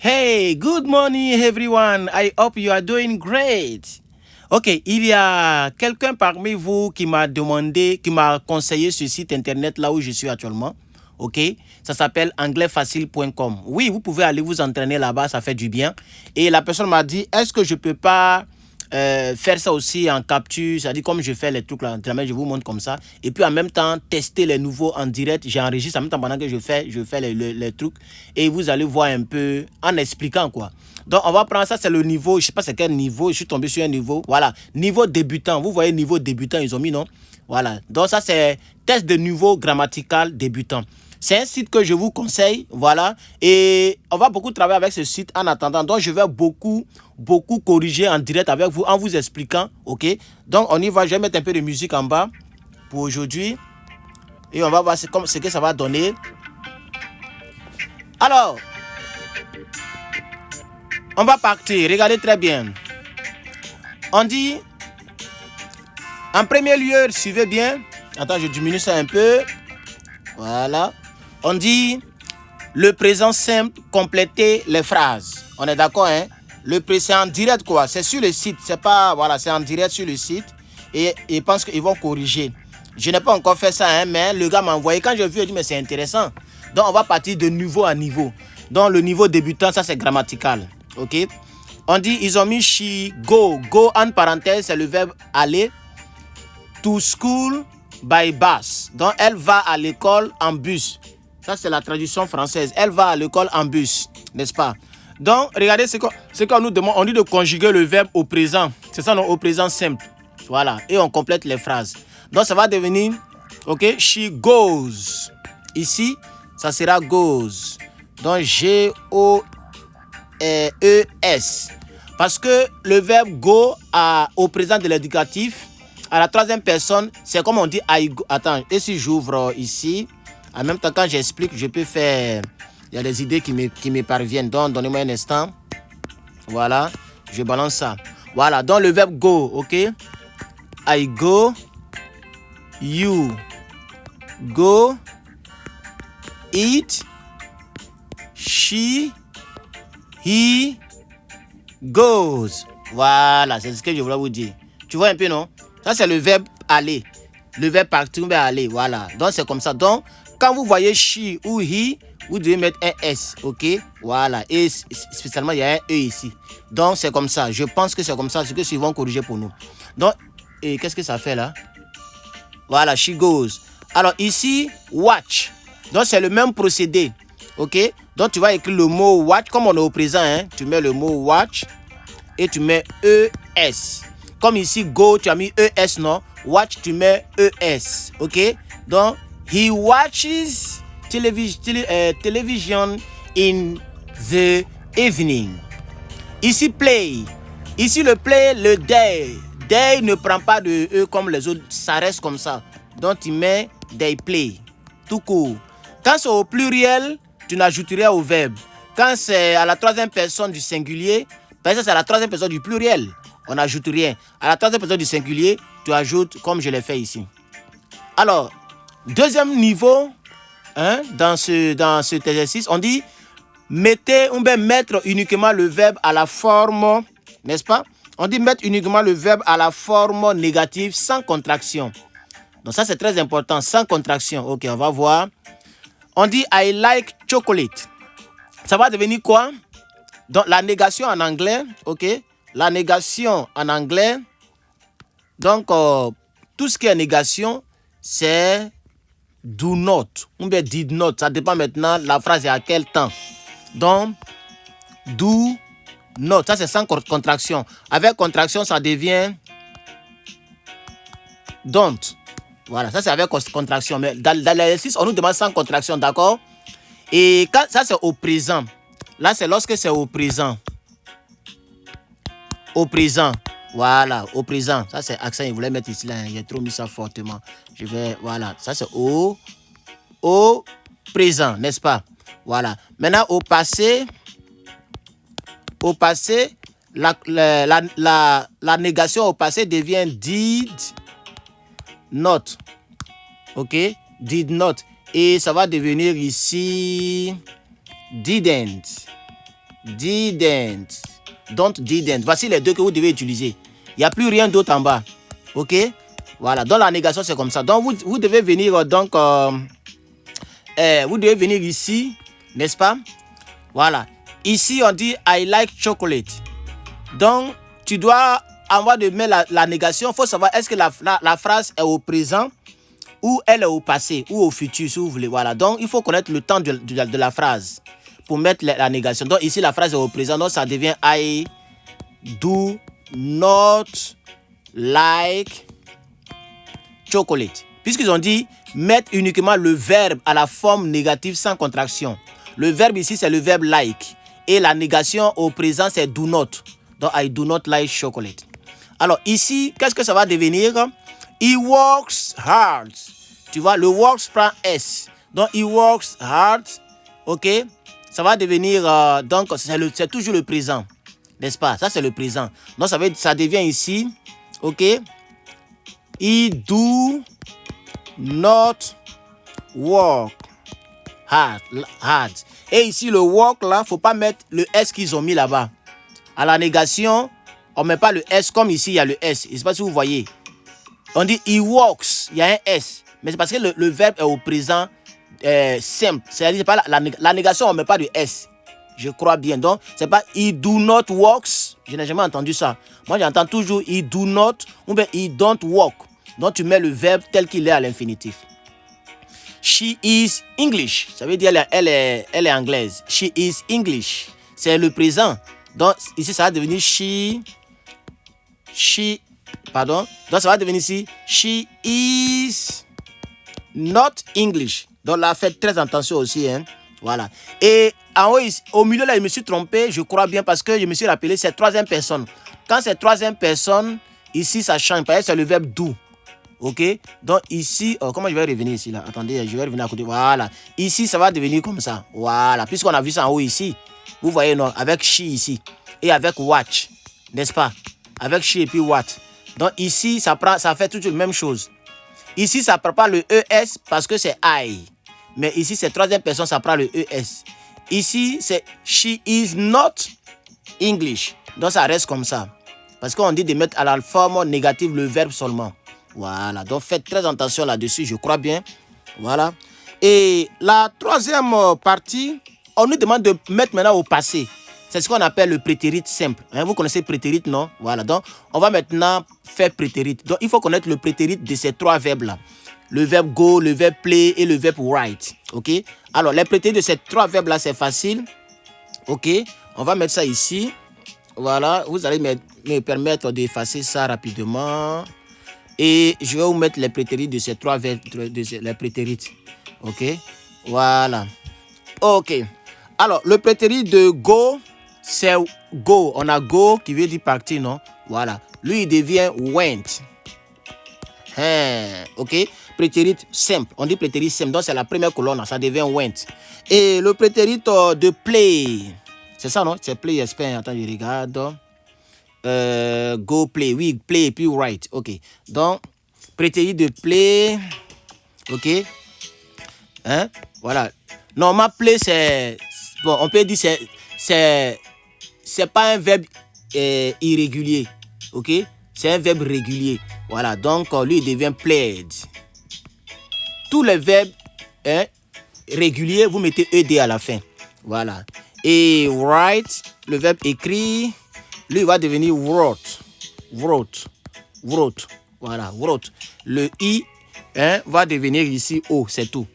Hey, good morning everyone. I hope you are doing great. Ok, il y a quelqu'un parmi vous qui m'a demandé, qui m'a conseillé ce site internet là où je suis actuellement. Ok, ça s'appelle anglaisfacile.com. Oui, vous pouvez aller vous entraîner là-bas, ça fait du bien. Et la personne m'a dit, est-ce que je peux pas faire ça aussi en capture, c'est-à-dire comme je fais les trucs là, je vous montre comme ça. Et puis en même temps, tester les nouveaux en direct. J'enregistre en même temps pendant que je fais les trucs. Et vous allez voir un peu en expliquant quoi. Donc on va prendre ça, c'est le niveau, je sais pas c'est quel niveau, je suis tombé sur un niveau, voilà, niveau débutant. Vous voyez niveau débutant, ils ont mis non? Voilà, donc ça c'est test de niveau grammatical débutant. C'est un site que je vous conseille, voilà. Et on va beaucoup travailler avec ce site en attendant. Donc, je vais beaucoup corriger en direct avec vous, en vous expliquant, ok? Donc, on y va. Je vais mettre un peu de musique en bas pour aujourd'hui. Et on va voir ce que ça va donner. Alors, on va partir. Regardez très bien. On dit, en premier lieu, suivez bien. Attends, je diminue ça un peu. Voilà. On dit le présent simple, compléter les phrases. On est d'accord, hein? C'est en direct, quoi. C'est sur le site. C'est pas, voilà, c'est en direct sur le site. Et ils pensent qu'ils vont corriger. Je n'ai pas encore fait ça, hein, mais le gars m'a envoyé. Quand j'ai vu, il dit, mais c'est intéressant. Donc, on va partir de niveau à niveau. Donc, le niveau débutant, ça, c'est grammatical. OK? On dit, ils ont mis she, go. Go, en parenthèse, c'est le verbe aller. To school by bus. Donc, elle va à l'école en bus. Ça, c'est la traduction française. Elle va à l'école en bus, n'est-ce pas? Donc, regardez ce qu'on nous demande. On dit de conjuguer le verbe au présent. C'est ça, non, au présent simple. Voilà. Et on complète les phrases. Donc, ça va devenir, OK, she goes. Ici, ça sera goes. Donc, G-O-E-S. Parce que le verbe go au présent de l'éducatif, à la troisième personne, c'est comme on dit I go. Attends, et si j'ouvre ici, en même temps, quand j'explique, je peux faire... Il y a des idées qui me parviennent. Donc, donnez-moi un instant. Voilà. Je balance ça. Voilà. Donc, le verbe go, OK? I go. You go. It. She. He goes. Voilà. C'est ce que je voulais vous dire. Tu vois un peu, non? Ça, c'est le verbe aller. Le verbe partir, vers aller. Voilà. Donc, c'est comme ça. Donc, quand vous voyez she ou he, vous devez mettre un S, ok? Voilà. Et spécialement, il y a un E ici. Donc, c'est comme ça. Je pense que c'est comme ça. C'est que ils vont corriger pour nous. Donc, et qu'est-ce que ça fait là? Voilà, she goes. Alors, ici, watch. Donc, c'est le même procédé. Ok? Donc, tu vas écrire le mot watch. Comme on est au présent, hein, tu mets le mot watch et tu mets ES. Comme ici, go, tu as mis ES, non? Watch, tu mets ES. Ok? Donc, he watches television in the evening. Ici, play. Ici, le play, le day. Day ne prend pas de E comme les autres. Ça reste comme ça. Donc, tu mets they play. Tout court. Quand c'est au pluriel, tu n'ajouterais au verbe. Quand c'est à la troisième personne du singulier, parce que c'est à la troisième personne du pluriel, on n'ajoute rien. À la troisième personne du singulier, tu ajoutes comme je l'ai fait ici. Alors, deuxième niveau, hein, dans cet exercice, on dit mettre uniquement le verbe à la forme, n'est-ce pas? On dit mettre uniquement le verbe à la forme négative sans contraction. Donc ça, c'est très important, sans contraction. Ok, on va voir. On dit I like chocolate. Ça va devenir quoi? Donc la négation en anglais, ok? La négation en anglais, donc tout ce qui est négation, c'est do not ou bien did not. Ça dépend maintenant, la phrase est à quel temps. Donc, do not, ça c'est sans contraction. Avec contraction, ça devient don't. Voilà, ça c'est avec contraction. Mais dans l'exercice, on nous demande sans contraction, d'accord? Et quand ça c'est au présent. Là, c'est lorsque c'est au présent. Au présent. Voilà, au présent. Ça c'est accent, il voulait mettre ici là. J'ai trop mis ça fortement. Je vais, voilà, ça c'est au présent, n'est-ce pas? Voilà. Maintenant, au passé, la négation au passé devient did not. Ok? Did not. Et ça va devenir ici didn't. Didn't. Don't, didn't. Voici les deux que vous devez utiliser. Il n'y a plus rien d'autre en bas. OK? Voilà. Donc, la négation, c'est comme ça. Donc, vous devez venir, donc, vous devez venir ici, n'est-ce pas? Voilà. Ici, on dit I like chocolate. Donc, tu dois, avant de mettre la négation, il faut savoir est-ce que la phrase est au présent ou elle est au passé ou au futur, si vous voulez. Voilà. Donc, il faut connaître le temps de la phrase pour mettre la négation. Donc, ici, la phrase est au présent. Donc, ça devient I do not like chocolate. Puisqu'ils ont dit mettre uniquement le verbe à la forme négative sans contraction. Le verbe ici, c'est le verbe like. Et la négation au présent, c'est do not. Donc, I do not like chocolate. Alors, ici, qu'est-ce que ça va devenir? He works hard. Tu vois, le works prend S. Donc, he works hard. OK? Ça va devenir, donc, c'est toujours le présent. N'est-ce pas? Ça, c'est le présent. Donc, ça devient ici, OK? He do not work hard. Et ici, le work, là, il ne faut pas mettre le S qu'ils ont mis là-bas. À la négation, on ne met pas le S comme ici, il y a le S. Je ne sais pas si vous voyez. On dit he works, il y a un S. Mais c'est parce que le verbe est au présent simple. C'est-à-dire pas la négation, on ne met pas de S. Je crois bien. Donc, c'est pas he do not works. Je n'ai jamais entendu ça. Moi, j'entends toujours he do not ou bien he don't work. Donc, tu mets le verbe tel qu'il est à l'infinitif. She is English. Ça veut dire elle est anglaise. She is English. C'est le présent. Donc, ici, ça va devenir pardon. Donc, ça va devenir ici she is not English. Donc, là, faites très attention aussi. Hein. Voilà. Et en haut, au milieu, là, je me suis trompé, je crois bien, parce que je me suis rappelé, c'est troisième personne. Quand c'est troisième personne, ici, ça change. Par exemple, c'est le verbe do. OK? Donc, ici, comment je vais revenir ici, là? Attendez, je vais revenir à côté. Voilà. Ici, ça va devenir comme ça. Voilà. Puisqu'on a vu ça en haut ici. Vous voyez, non? Avec she ici. Et avec watch. N'est-ce pas? Avec she et puis what. Donc, ici, ça fait toujours la même chose. Ici, ça ne prend pas le ES parce que c'est I. Mais ici, c'est troisième personne, ça prend le ES. Ici, c'est she is not English. Donc, ça reste comme ça. Parce qu'on dit de mettre à la forme négative le verbe seulement. Voilà. Donc, faites très attention là-dessus, je crois bien. Voilà. Et la troisième partie, on nous demande de mettre maintenant au passé. C'est ce qu'on appelle le prétérit simple. Hein, vous connaissez prétérit, non? Voilà. Donc, on va maintenant faire prétérit. Donc, il faut connaître le prétérit de ces trois verbes-là. Le verbe go, le verbe play et le verbe write. OK? Alors, les prétérit de ces trois verbes-là, c'est facile. OK? On va mettre ça ici. Voilà. Vous allez me permettre d'effacer ça rapidement. Et je vais vous mettre les prétérit de ces trois verbes, les prétérit. OK? Voilà. OK. Alors, le prétérit de go, c'est go. On a go qui veut dire partir, non? Voilà. Lui, il devient went. OK? Prétérit simple. On dit prétérit simple. Donc, c'est la première colonne. Ça devient went. Et le prétérit de play. C'est ça, non? C'est play, j'espère. Attends, je regarde. Go play. Oui, play et puis write. OK. Donc, prétérit de play. OK? Hein? Voilà. Normalement, play, c'est... Bon, on peut dire c'est pas un verbe irrégulier. OK? C'est un verbe régulier. Voilà. Donc, lui, il devient played. Tous les verbes réguliers, vous mettez ED à la fin. Voilà. Et write, le verbe écrit, lui, il va devenir wrote. Voilà, wrote. Le I va devenir ici O, c'est tout.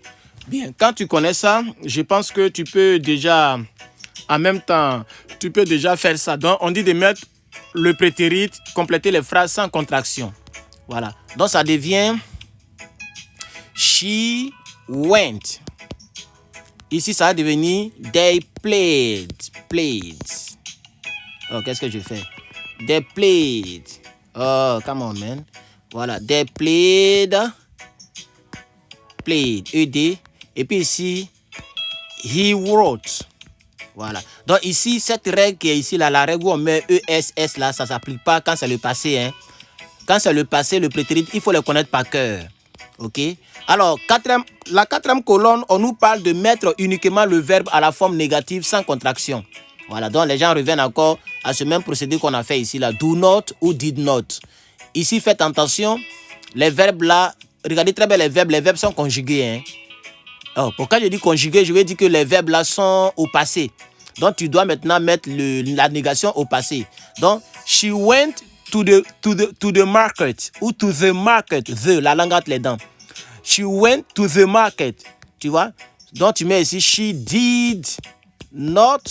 Bien, quand tu connais ça, je pense que tu peux déjà, en même temps, tu peux déjà faire ça. Donc, on dit de mettre le prétérit, compléter les phrases sans contraction. Voilà. Donc, ça devient she went. Ici, ça va devenir they played. Oh, qu'est-ce que je fais? They played. Oh, come on, man. Voilà. They played. ED. Et puis ici, he wrote. Voilà. Donc ici, cette règle qui est ici, là, la règle où on met ESS, là, ça ne s'applique pas quand c'est le passé. Hein. Quand c'est le passé, le prétérit, il faut le connaître par cœur. OK? Alors, la quatrième colonne, on nous parle de mettre uniquement le verbe à la forme négative sans contraction. Voilà, donc les gens reviennent encore à ce même procédé qu'on a fait ici, là. Do not ou did not. Ici, faites attention, les verbes là, regardez très bien les verbes sont conjugués. Hein. Oh, pourquoi je dis conjugué, je veux dire que les verbes là sont au passé. Donc, tu dois maintenant mettre la négation au passé. Donc, she went to the market, ou to the market, la langue entre les dents. She went to the market, tu vois. Donc, tu mets ici, she did not,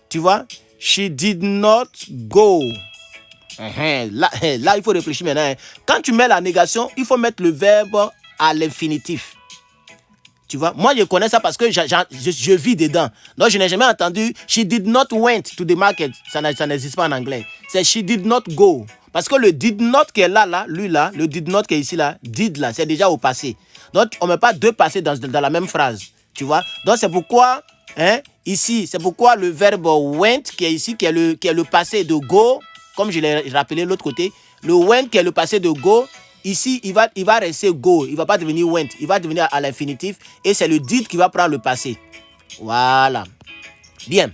tu vois, she did not go. Là, il faut réfléchir maintenant. Quand tu mets la négation, il faut mettre le verbe à l'infinitif. Tu vois, moi je connais ça parce que je vis dedans. Donc je n'ai jamais entendu she did not went to the market. Ça n'existe pas en anglais. C'est she did not go. Parce que le did not qui est là, lui là, le did not qui est ici là, did là, c'est déjà au passé. Donc on ne met pas deux passés dans la même phrase. Tu vois. Donc c'est pourquoi, ici, c'est pourquoi le verbe went qui est ici, qui est le passé de go, comme je l'ai rappelé de l'autre côté, le went qui est le passé de go. Ici, il va rester go, il ne va pas devenir went, il va devenir à l'infinitif et c'est le did qui va prendre le passé. Voilà. Bien.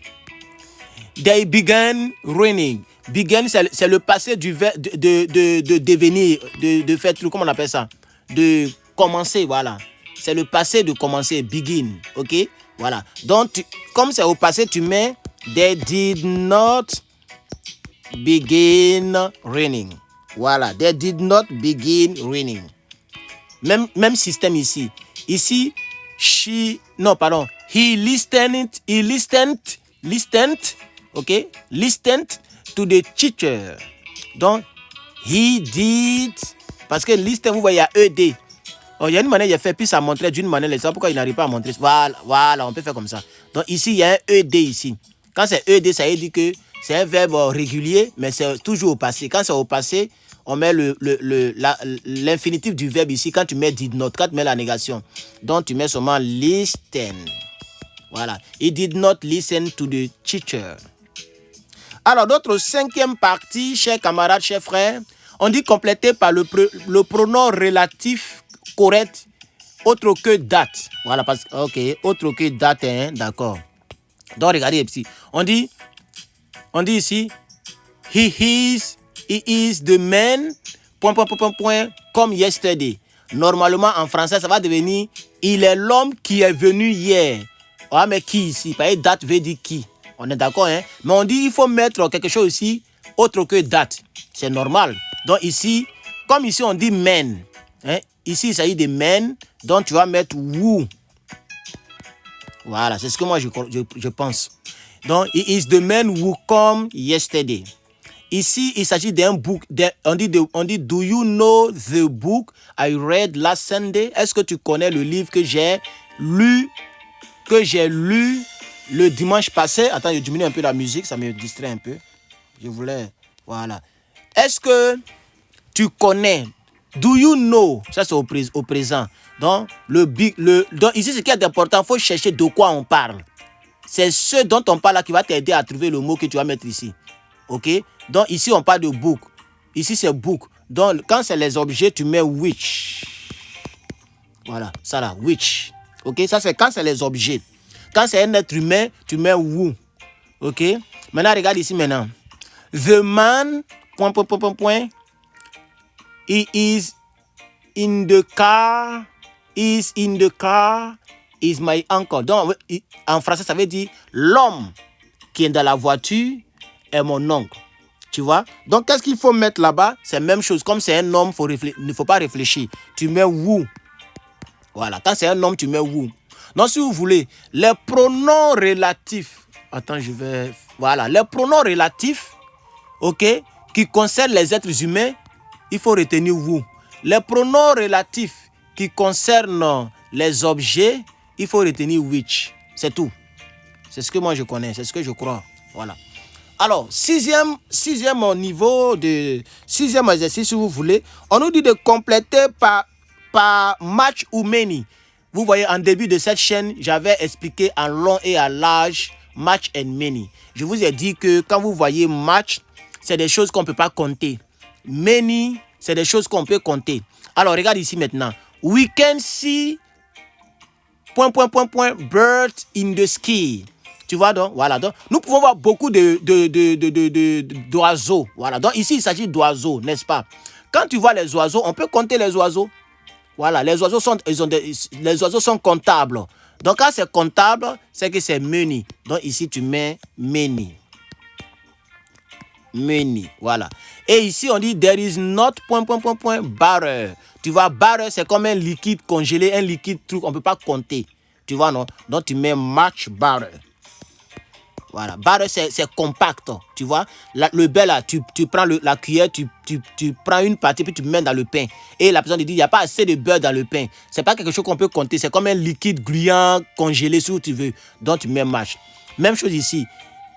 They began raining. Began, c'est le passé de devenir, de faire, comment on appelle ça? De commencer, voilà. C'est le passé de commencer, begin, ok? Voilà. Donc, comme c'est au passé, tu mets they did not begin raining. Voilà, they did not begin raining. Même système ici. Ici, he listened, ok? Listened to the teacher. Donc, he did, parce que listen, vous voyez, il y a ED. Oh, il y a une manière, il a fait, puis ça montrait d'une manière, c'est pourquoi il n'arrive pas à montrer. Voilà, on peut faire comme ça. Donc, ici, il y a un ED ici. Quand c'est ED, ça veut dire que c'est un verbe régulier, mais c'est toujours au passé. Quand c'est au passé, on met l'infinitif du verbe ici. Quand tu mets did not, quand tu mets la négation. Donc, tu mets seulement listen. Voilà. He did not listen to the teacher. Alors, notre cinquième partie, chers camarades, chers frères, on dit complété par le pronom relatif correct, autre que date. Voilà, parce que, ok, autre que date, hein, d'accord. Donc, regardez ici. On dit ici, he is the man, comme yesterday. Normalement, en français, ça va devenir, il est l'homme qui est venu hier. Ah, mais qui ici? Par exemple, date veut dire qui. On est d'accord, hein? Mais on dit, il faut mettre quelque chose ici, autre que date. C'est normal. Donc ici, comme ici, on dit man. Hein? Ici, il s'agit de man. Donc, tu vas mettre who. Voilà, c'est ce que moi, je pense. Donc, he is the man who come yesterday. Ici, il s'agit d'un book. On dit, do you know the book I read last Sunday? Est-ce que tu connais le livre que j'ai lu le dimanche passé? Attends, je diminue un peu la musique, ça me distrait un peu. Je voulais, voilà. Est-ce que tu connais? Do you know? Ça, c'est au présent. Donc, donc ici, ce qui est important, il faut chercher de quoi on parle. C'est ce dont on parle là qui va t'aider à trouver le mot que tu vas mettre ici. Ok? Donc, ici, on parle de book. Ici, c'est book. Donc, quand c'est les objets, tu mets which. Voilà, ça là, which. Ok? Ça, c'est quand c'est les objets. Quand c'est un être humain, tu mets who. Ok? Maintenant, regarde ici maintenant. The man, he is in the car, is my uncle. Donc, en français, ça veut dire l'homme qui est dans la voiture est mon oncle. Tu vois? Donc, qu'est-ce qu'il faut mettre là-bas? C'est la même chose. Comme c'est un homme, il ne faut pas réfléchir. Tu mets who. Voilà. Quand c'est un homme, tu mets who. Donc, si vous voulez, les pronoms relatifs. Attends, voilà. Les pronoms relatifs, ok, qui concernent les êtres humains, il faut retenir who. Les pronoms relatifs qui concernent les objets, il faut retenir which. C'est tout. C'est ce que moi je connais, c'est ce que je crois. Voilà. Alors, sixième exercice, si vous voulez, on nous dit de compléter par much ou many. Vous voyez, en début de cette chaîne, j'avais expliqué en long et en large much and many. Je vous ai dit que quand vous voyez much, c'est des choses qu'on ne peut pas compter. Many, c'est des choses qu'on peut compter. Alors, regarde ici maintenant. We can see ... birds in the sky. Tu vois donc, voilà. Donc, nous pouvons voir beaucoup d'oiseaux. Voilà. Donc, ici, il s'agit d'oiseaux, n'est-ce pas? Quand tu vois les oiseaux, on peut compter les oiseaux. Voilà. Les oiseaux sont comptables. Donc, quand c'est comptable, c'est que c'est many. Donc, ici, tu mets many. Many. Voilà. Et ici, on dit there is not ... barrel. Tu vois, barrel, c'est comme un liquide congelé, un liquide truc, on ne peut pas compter. Tu vois, non? Donc, tu mets much barrel. Voilà. Barrel, c'est compact. Tu vois, le beurre, là, tu prends la cuillère, tu prends une partie, puis tu mets dans le pain. Et la personne dit, il n'y a pas assez de beurre dans le pain. Ce n'est pas quelque chose qu'on peut compter. C'est comme un liquide gluant, congelé, si tu veux. Donc, tu mets much. Même chose ici.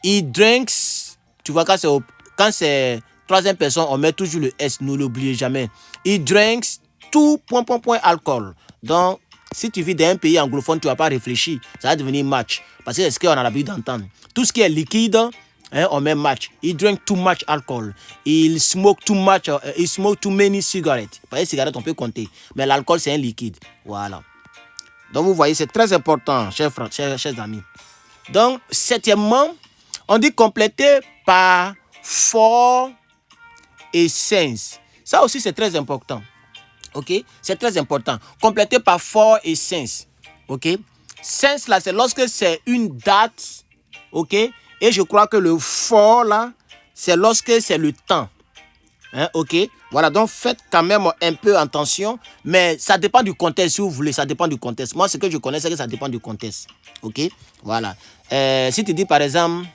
He drinks. Tu vois, quand c'est troisième personne, on met toujours le S, ne l'oubliez jamais. He drinks tout ... alcool. Donc, si tu vis dans un pays anglophone, tu ne vas pas réfléchir. Ça va devenir match. Parce que c'est ce qu'on a l'habitude d'entendre. Tout ce qui est liquide, hein, on met match. He drink too much alcohol. Il smoke too much. Il smoke too many cigarettes. Parce que les cigarettes, on peut compter. Mais l'alcool, c'est un liquide. Voilà. Donc, vous voyez, c'est très important, chers amis. Donc, septièmement, on dit compléter par for et since. Ça aussi, c'est très important. OK? C'est très important. Compléter par for et since. OK? Since, là, c'est lorsque c'est une date. OK? Et je crois que le for, là, c'est lorsque c'est le temps. Hein? OK? Voilà, donc faites quand même un peu attention. Mais ça dépend du contexte, si vous voulez. Ça dépend du contexte. Moi, ce que je connais, c'est que ça dépend du contexte. OK? Voilà. Si tu dis, par exemple,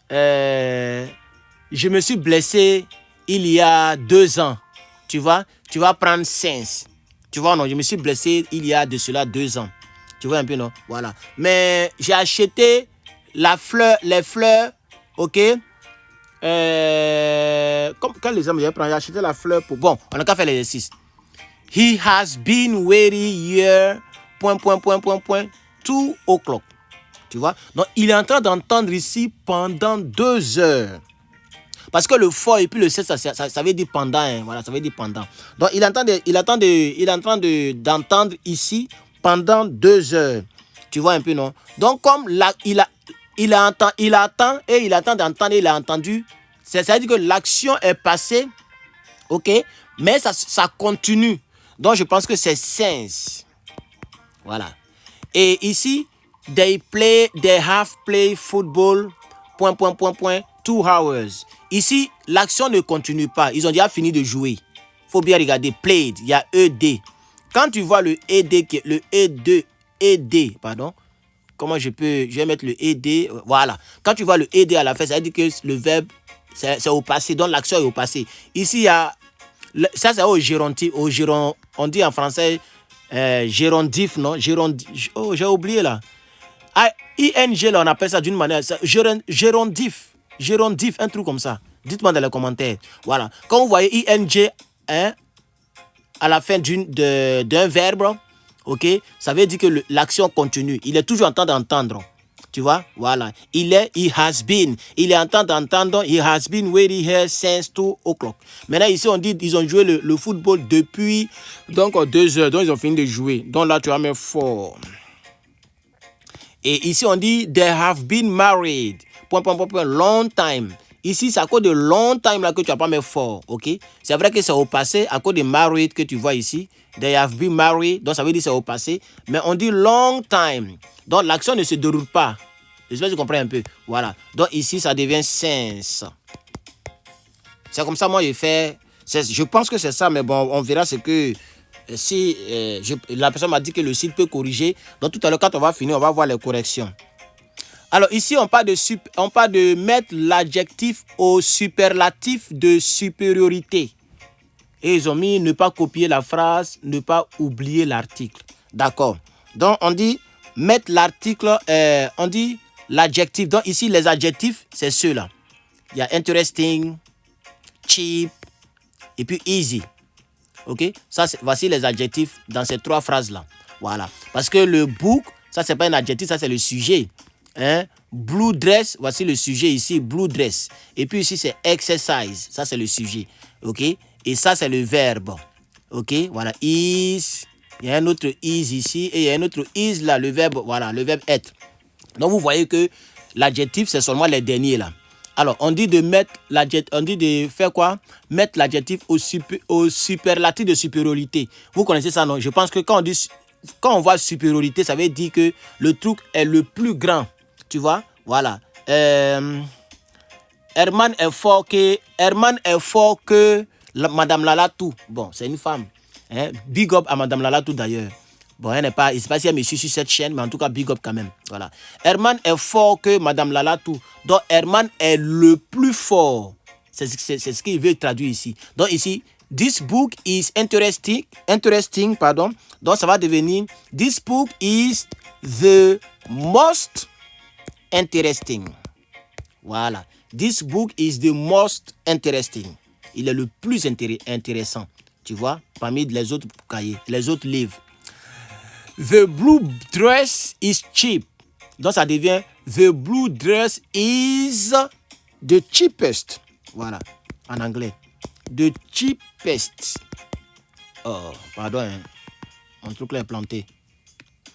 je me suis blessé il y a 2 ans. Tu vois, tu vas prendre since. Tu vois, non, je me suis blessé il y a de cela 2 ans. Tu vois un peu, non? Voilà. Mais j'ai acheté les fleurs, OK? Quel exemple j'ai pris? J'ai acheté la fleur pour... Bon, on n'a qu'à faire l'exercice. He has been waiting here, ... 2 o'clock. Tu vois? Donc, il est en train d'entendre ici pendant 2 heures. Parce que le for et puis le 7, ça veut dire pendant. Hein. Voilà, ça veut dire pendant. Donc, il est en train d'entendre ici pendant 2 heures. Tu vois un peu, non? Donc, comme là, il attend et il attend d'entendre et il a entendu. Ça veut dire que l'action est passée. OK? Mais ça continue. Donc, je pense que c'est since. Voilà. Et ici, they have played football, ... 2 hours. Ici, l'action ne continue pas. Ils ont déjà fini de jouer. Il faut bien regarder. Played, il y a ED. Quand tu vois le ED, pardon. Comment je vais mettre le ED? Voilà. Quand tu vois le ED à la fin, ça veut dire que le verbe, c'est au passé. Donc, l'action est au passé. Ici, il y a... Ça, c'est au gérontif. On dit en français gérondif, non? Oh, j'ai oublié là. ING, là, on appelle ça d'une manière... Gérondif, un truc comme ça. Dites-moi dans les commentaires. Voilà. Quand vous voyez ING hein, à la fin d'un verbe, OK, ça veut dire que l'action continue. Il est toujours en train d'entendre. Tu vois? Voilà. Il has been. Il est en train d'entendre. He has been waiting here since 2 o'clock. Maintenant, ici, on dit ils ont joué le football depuis donc 2 heures. Donc, ils ont fini de jouer. Donc, là, tu vas mettre for. Et ici, on dit they have been married. ... long time. Ici, c'est à cause de long time là que tu n'as pas mis for. OK? C'est vrai que c'est au passé, à cause de married que tu vois ici. They have been married. Donc, ça veut dire c'est au passé. Mais on dit long time. Donc, l'action ne se déroule pas. J'espère que tu comprends un peu. Voilà. Donc, ici, ça devient since. C'est comme ça, moi, j'ai fait. Je pense que c'est ça, mais bon, on verra ce que. Si la personne m'a dit que le site peut corriger. Donc, tout à l'heure, quand on va finir, on va voir les corrections. Alors, ici, on parle de mettre l'adjectif au superlatif de supériorité. Et ils ont mis ne pas copier la phrase, ne pas oublier l'article. D'accord. Donc, on dit mettre l'article, on dit l'adjectif. Donc, ici, les adjectifs, c'est ceux-là. Il y a interesting, cheap et puis easy. OK? Ça, voici les adjectifs dans ces 3 phrases-là. Voilà. Parce que le book, ça, c'est pas un adjectif, ça, c'est le sujet. Hein? Blue dress, voici le sujet ici, blue dress. Et puis ici, c'est exercise. Ça, c'est le sujet. OK? Et ça, c'est le verbe. OK? Voilà. Is. Il y a un autre is ici. Et il y a un autre is là, le verbe. Voilà, le verbe être. Donc, vous voyez que L'adjectif, c'est seulement les derniers là. Alors, on dit de mettre l'adjectif, on dit de faire quoi? Mettre l'adjectif au superlatif de supériorité. Vous connaissez ça, non? Je pense que quand on voit supériorité, ça veut dire que le truc est le plus grand. Tu vois? Voilà. Herman est fort que Madame Lalatou. Bon, c'est une femme. Hein? Big up à Madame Lalatou d'ailleurs. Bon, elle n'est pas, je ne sais pas si elle me suit sur cette chaîne, mais en tout cas, big up quand même. Voilà. Herman est fort que Madame Lalatou. Donc, Herman est le plus fort. C'est ce qu'il veut traduire ici. Donc, ici, this book is interesting, pardon. Donc, ça va devenir, this book is the most interesting. Voilà. This book is the most interesting. Il est le plus intéressant. Tu vois, parmi les autres cahiers, les autres livres. The blue dress is cheap. Donc, ça devient the blue dress is the cheapest. Voilà, en anglais. The cheapest. Oh, pardon, hein. Mon truc là est planté.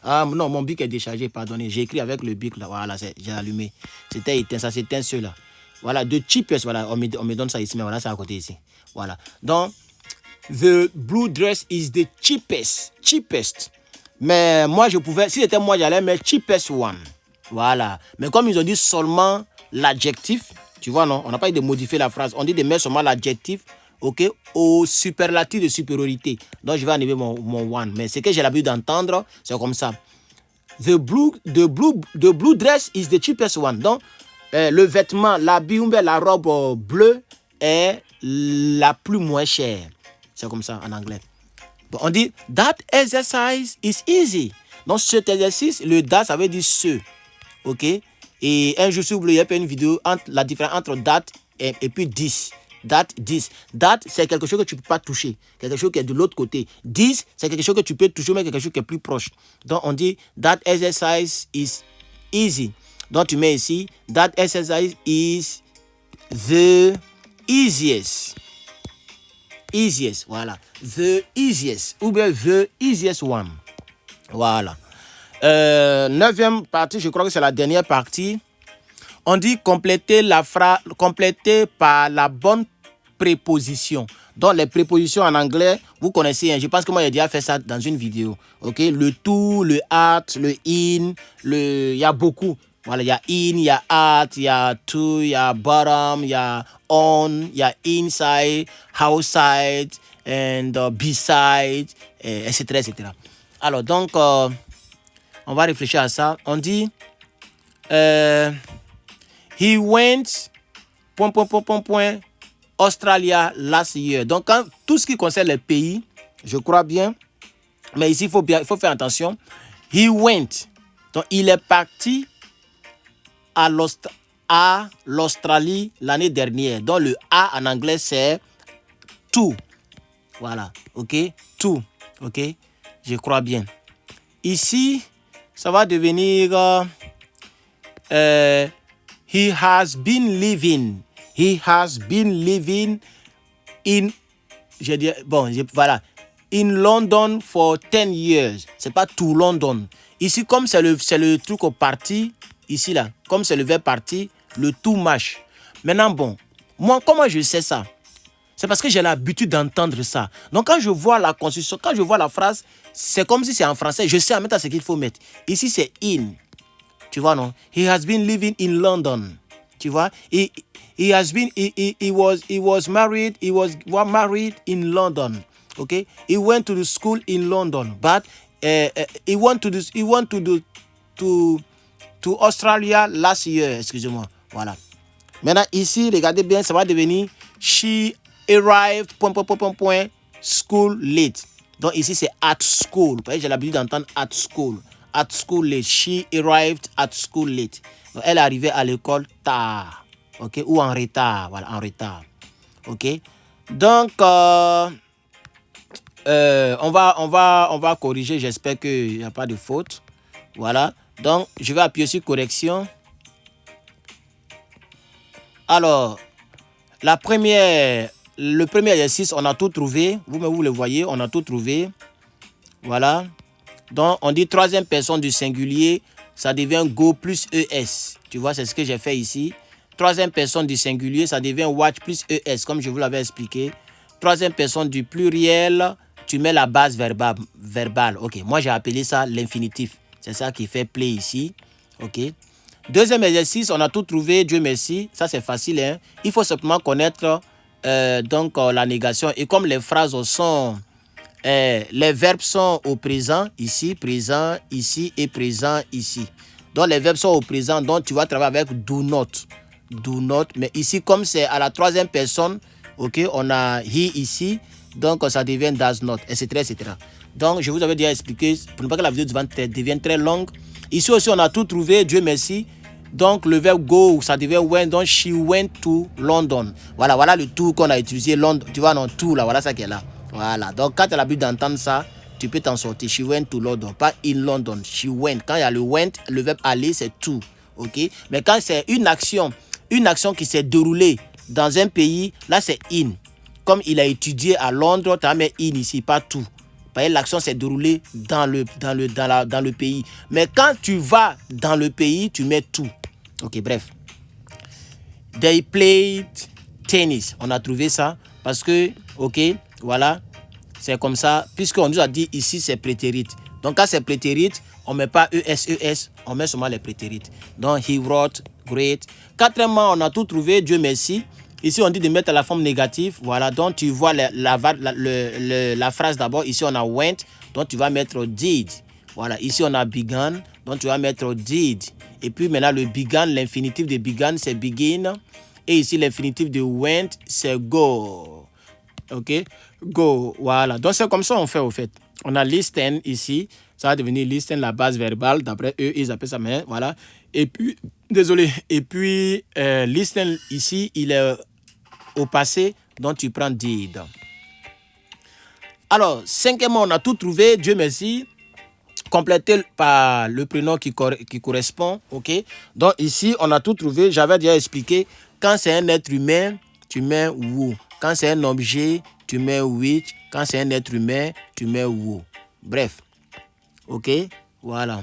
Ah non, mon bic est déchargé, pardonnez. J'ai écrit avec le bic là. Voilà, j'ai allumé. C'était éteint, ça s'éteint ceux-là. Voilà, the cheapest. Voilà, on me donne ça ici, mais voilà, c'est à côté ici. Voilà. Donc, the blue dress is the cheapest. Cheapest. Mais moi, je pouvais, si c'était moi, j'allais mettre cheapest one. Voilà. Mais comme ils ont dit seulement l'adjectif, tu vois, non, on n'a pas dit de modifier la phrase. On dit de mettre seulement l'adjectif, ok, au superlatif de supériorité. Donc, je vais enlever mon one. Mais ce que j'ai l'habitude d'entendre, c'est comme ça. The blue dress is the cheapest one. Donc, le vêtement, l'habit ou la robe bleue est la plus moins chère. C'est comme ça en anglais. On dit that exercise is easy. Donc cet exercice, le that, ça veut dire ce. Ok. Et un jour, si vous voulez, il y a une vidéo entre la différence entre that et puis this. That, this. That, c'est quelque chose que tu ne peux pas toucher. Quelque chose qui est de l'autre côté. This, c'est quelque chose que tu peux toucher, mais quelque chose qui est plus proche. Donc on dit that exercise is easy. Donc tu mets ici, that exercise is the easiest. Easiest, voilà. The easiest, ou bien the easiest one. Voilà. 9e partie, je crois que c'est la dernière partie. On dit compléter la phrase, compléter par la bonne préposition. Donc les prépositions en anglais, vous connaissez, hein, je pense que moi j'ai déjà fait ça dans une vidéo. Ok, le to, le at, le in, il y a beaucoup. Voilà, il y a in, il y a at, il y a to, il y a bottom, il y a on, il y a inside, outside, and beside, etc., etc. Alors, donc, on va réfléchir à ça. On dit, he went, Australia last year. Donc, quand, tout ce qui concerne les pays, je crois bien, mais ici, il faut faire attention. He went. Donc, il est parti à l'Australie l'année dernière. Donc, le A en anglais, c'est to. Voilà. OK? To. OK? Je crois bien. Ici, ça va devenir he has been living. He has been living in, je dis, bon, voilà, in London for 10 years. C'est pas to London. Ici, comme c'est le truc au parti, ici là, comme c'est le verbe parti, le to marche. Maintenant, bon, moi, comment je sais ça? C'est parce que j'ai l'habitude d'entendre ça. Donc, quand je vois la construction, quand je vois la phrase, c'est comme si c'est en français. Je sais en même temps ce qu'il faut mettre. Ici, c'est in. Tu vois, non? He has been living in London. Tu vois? He was married in London. Okay? He went to the school in London. But he went to Australia last year. Excusez-moi. Voilà. Maintenant, ici, regardez bien, ça va devenir she arrived, school late. Donc, ici, c'est at school. J'ai l'habitude d'entendre at school. At school late. She arrived at school late. Donc, elle est arrivée à l'école tard. OK? Ou en retard. Voilà, en retard. OK? Donc, on va corriger. J'espère qu'il n'y a pas de faute. Voilà. Donc, je vais appuyer sur correction. Alors, le premier exercice, on a tout trouvé. Vous le voyez, on a tout trouvé. Voilà. Donc, on dit troisième personne du singulier ça devient go plus ES. Tu vois, c'est ce que j'ai fait ici. Troisième personne du singulier, ça devient watch plus ES, comme je vous l'avais expliqué. Troisième personne du pluriel, tu mets la base verbale. Ok, moi j'ai appelé ça l'infinitif. C'est ça qui fait play ici. Ok. Deuxième exercice, on a tout trouvé, Dieu merci. Ça c'est facile. Hein? Il faut simplement connaître la négation. Et comme les phrases sont... les verbes sont au présent, ici, présent, ici et présent, ici. Donc les verbes sont au présent, donc tu vas travailler avec do not. Do not, mais ici comme c'est à la troisième personne, ok, on a he ici, donc ça devient does not, etc., etc. Donc je vous avais déjà expliqué, pour ne pas que la vidéo devienne très longue. Ici aussi on a tout trouvé, Dieu merci. Donc le verbe go, ça devient went, donc she went to London. Voilà le tout qu'on a utilisé, London, tu vois, non, tout là, voilà ça qui est là. Voilà, donc quand tu as l'habitude d'entendre ça, tu peux t'en sortir. She went to London, pas in London, she went. Quand il y a le went, le verbe aller, c'est to, ok. Mais quand c'est une action qui s'est déroulée dans un pays, là c'est in. Comme il a étudié à Londres, tu as mis in ici, pas to. L'action s'est déroulée dans le pays. Mais quand tu vas dans le pays, tu mets tout. Ok, bref. They played tennis. On a trouvé ça parce que, ok, voilà, c'est comme ça. Puisqu'on nous a dit ici, c'est prétérite. Donc, quand c'est prétérite, on ne met pas ES, on met seulement les prétérites. Donc, he wrote, great. Quatrièmement, on a tout trouvé, Dieu merci. Ici, on dit de mettre la forme négative. Voilà, donc tu vois la phrase d'abord. Ici, on a went, donc tu vas mettre did. Voilà, ici, on a began, donc tu vas mettre did. Et puis maintenant, le began, l'infinitif de began, c'est begin. Et ici, l'infinitif de went, c'est go. Ok, go, voilà. Donc, c'est comme ça on fait, au fait. On a listen ici. Ça va devenir listen, la base verbale. D'après eux, ils appellent ça, mais voilà. Et puis, désolé. Et puis, listen ici, il est au passé, donc tu prends did. Alors, cinquièmement, on a tout trouvé, Dieu merci. Complété par le prénom qui correspond, ok. Donc ici, on a tout trouvé. J'avais déjà expliqué. Quand c'est un être humain, tu mets who. Quand c'est un objet, tu mets which. Quand c'est un être humain, tu mets who. Bref, ok. Voilà.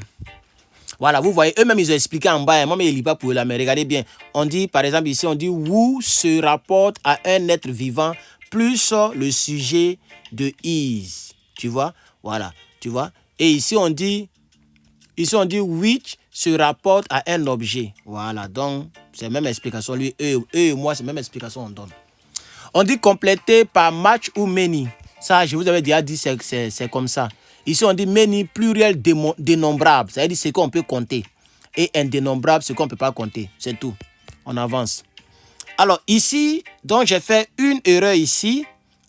Voilà, vous voyez, eux-mêmes, ils ont expliqué en bas. Moi, mais je ne lis pas pour eux là, mais regardez bien. On dit, par exemple, ici, on dit who se rapporte à un être vivant plus le sujet de is. Tu vois? Voilà, tu vois? Et ici, on dit which se rapporte à un objet. Voilà, donc, c'est la même explication. Lui, eux et moi, c'est la même explication on donne. On dit compléter par match ou many. Ça, je vous avais déjà dit, c'est comme ça. Ici, on dit many, pluriel dénombrable. Ça veut dire ce qu'on peut compter. Et indénombrable, ce qu'on ne peut pas compter. C'est tout. On avance. Alors, ici, donc, j'ai fait une erreur ici.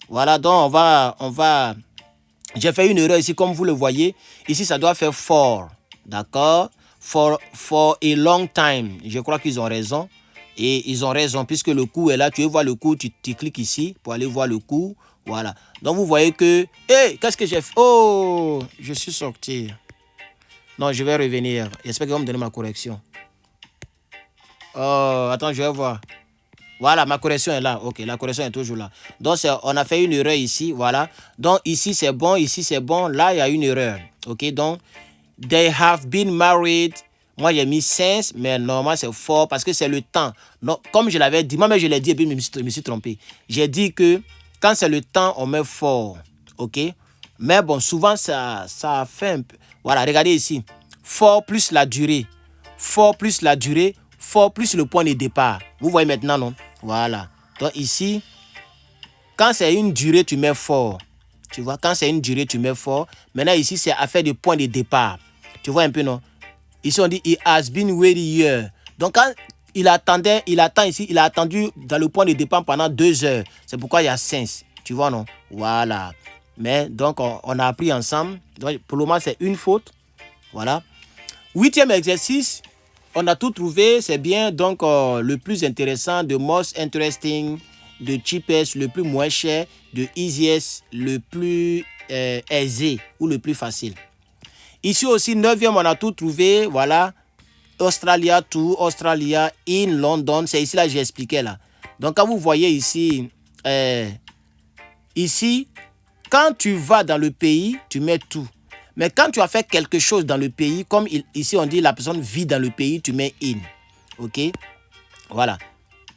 Voilà, donc, j'ai fait une erreur ici, comme vous le voyez. Ici, ça doit faire for. D'accord? For a long time. Je crois qu'ils ont raison. Et ils ont raison, puisque le cours est là. Tu veux voir le cours, tu cliques ici pour aller voir le cours. Voilà. Donc, vous voyez que... Hé, qu'est-ce que j'ai fait? Oh, je suis sorti. Non, je vais revenir. J'espère qu'ils vont me donner ma correction. Oh, attends, je vais voir. Voilà, ma correction est là. Ok, la correction est toujours là. Donc, on a fait une erreur ici. Voilà. Donc, ici, c'est bon. Ici, c'est bon. Là, il y a une erreur. Ok, donc, they have been married. Moi, j'ai mis since, mais normalement, c'est for parce que c'est le temps. Donc, comme je l'avais dit, moi-même, je l'ai dit et puis je me suis trompé. J'ai dit que quand c'est le temps, on met for. Ok? Mais bon, souvent, ça fait un peu... Voilà, regardez ici. For plus la durée. For plus la durée. For plus le point de départ. Vous voyez maintenant, non? Voilà. Donc ici, quand c'est une durée, tu mets for. Tu vois, quand c'est une durée, tu mets for. Maintenant, ici, c'est affaire de point de départ. Tu vois un peu, non? Ici, on dit, it has been waiting here. Donc, quand il attend ici, il a attendu dans le point de départ pendant 2 heures. C'est pourquoi il y a since. Tu vois, non? Voilà. Mais, donc, on a appris ensemble. Donc, pour le moment, c'est une faute. Voilà. 8e exercice. On a tout trouvé, c'est bien. Donc, le plus intéressant, the most interesting, the cheapest, le plus moins cher, the easiest, le plus aisé ou le plus facile. Ici aussi, 9e, on a tout trouvé. Voilà. Australia to, Australia in London. C'est ici, là, j'ai expliqué, là. Donc, quand vous voyez ici, ici, quand tu vas dans le pays, tu mets tout. Mais quand tu as fait quelque chose dans le pays, comme ici on dit la personne vit dans le pays, tu mets in. Ok? Voilà.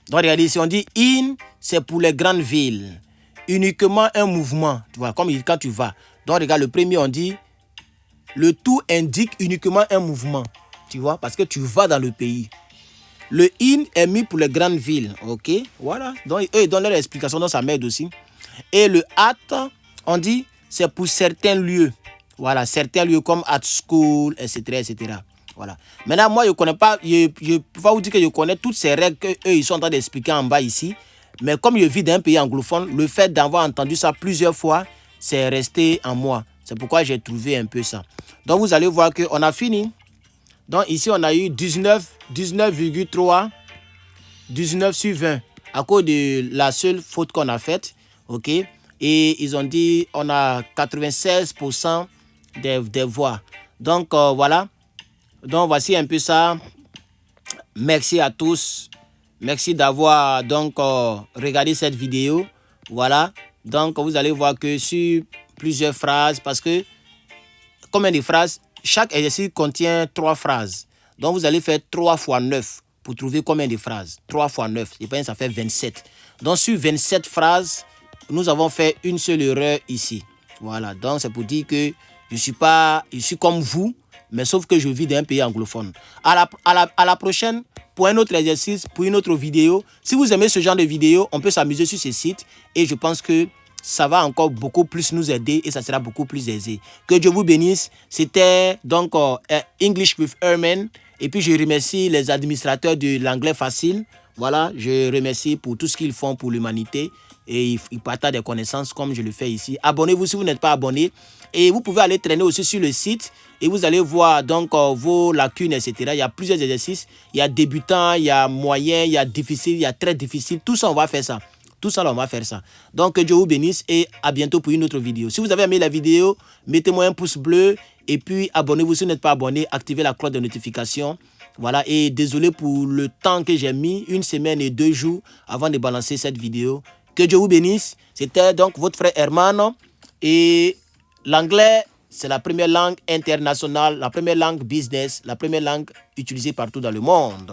Donc regardez, ici on dit in, c'est pour les grandes villes. Uniquement un mouvement. Tu vois, comme quand tu vas. Donc regarde, le premier on dit, le tout indique uniquement un mouvement. Tu vois, parce que tu vas dans le pays. Le in est mis pour les grandes villes. Ok? Voilà. Donc eux ils donnent leur explication, donc ça m'aide aussi. Et le at, on dit, c'est pour certains lieux. Voilà, certains lieux comme at school, etc., etc. Voilà. Maintenant, moi, je ne connais pas, je peux pas vous dire que je connais toutes ces règles qu'eux, ils sont en train d'expliquer en bas ici. Mais comme je vis dans un pays anglophone, le fait d'avoir entendu ça plusieurs fois, c'est resté en moi. C'est pourquoi j'ai trouvé un peu ça. Donc, vous allez voir qu'on a fini. Donc, ici, on a eu 19,3, 19 sur 20, à cause de la seule faute qu'on a faite. OK? Et ils ont dit, on a 96% des voix. Donc, voilà. Donc, voici un peu ça. Merci à tous. Merci d'avoir donc regardé cette vidéo. Voilà. Donc, vous allez voir que sur plusieurs phrases, parce que, combien de phrases? Chaque exercice contient 3 phrases. Donc, vous allez faire 3 fois 9 pour trouver combien de phrases. 3 fois 9, je pense que ça fait 27. Donc, sur 27 phrases, nous avons fait une seule erreur ici. Voilà. Donc, c'est pour dire que je suis comme vous, mais sauf que je vis dans un pays anglophone. À la prochaine, pour un autre exercice, pour une autre vidéo. Si vous aimez ce genre de vidéo, on peut s'amuser sur ce site. Et je pense que ça va encore beaucoup plus nous aider et ça sera beaucoup plus aisé. Que Dieu vous bénisse. C'était donc English with Herman. Et puis je remercie les administrateurs de l'anglais facile. Voilà, je remercie pour tout ce qu'ils font pour l'humanité. Et ils partagent des connaissances comme je le fais ici. Abonnez-vous si vous n'êtes pas abonné. Et vous pouvez aller traîner aussi sur le site. Et vous allez voir donc vos lacunes, etc. Il y a plusieurs exercices. Il y a débutant, il y a moyen, il y a difficile, il y a très difficile. Tout ça, on va faire ça. Tout ça, on va faire ça. Donc, que Dieu vous bénisse et à bientôt pour une autre vidéo. Si vous avez aimé la vidéo, mettez-moi un pouce bleu et puis abonnez-vous si vous n'êtes pas abonné. Activez la cloche de notification. Voilà, et désolé pour le temps que j'ai mis, 1 semaine et 2 jours avant de balancer cette vidéo. Que Dieu vous bénisse. C'était donc votre frère Herman. Et l'anglais, c'est la première langue internationale, la première langue business, la première langue utilisée partout dans le monde.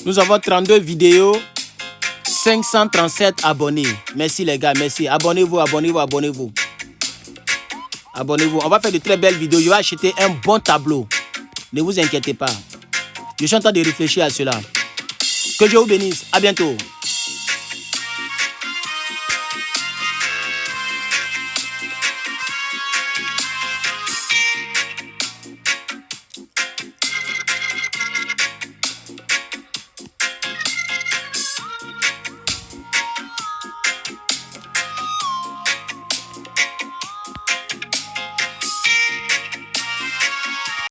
Nous avons 32 vidéos, 537 abonnés. Merci les gars, merci. Abonnez-vous, abonnez-vous, abonnez-vous. Abonnez-vous. On va faire de très belles vidéos. Je vais acheter un bon tableau. Ne vous inquiétez pas. Je suis en train de réfléchir à cela. Que Dieu vous bénisse. À bientôt.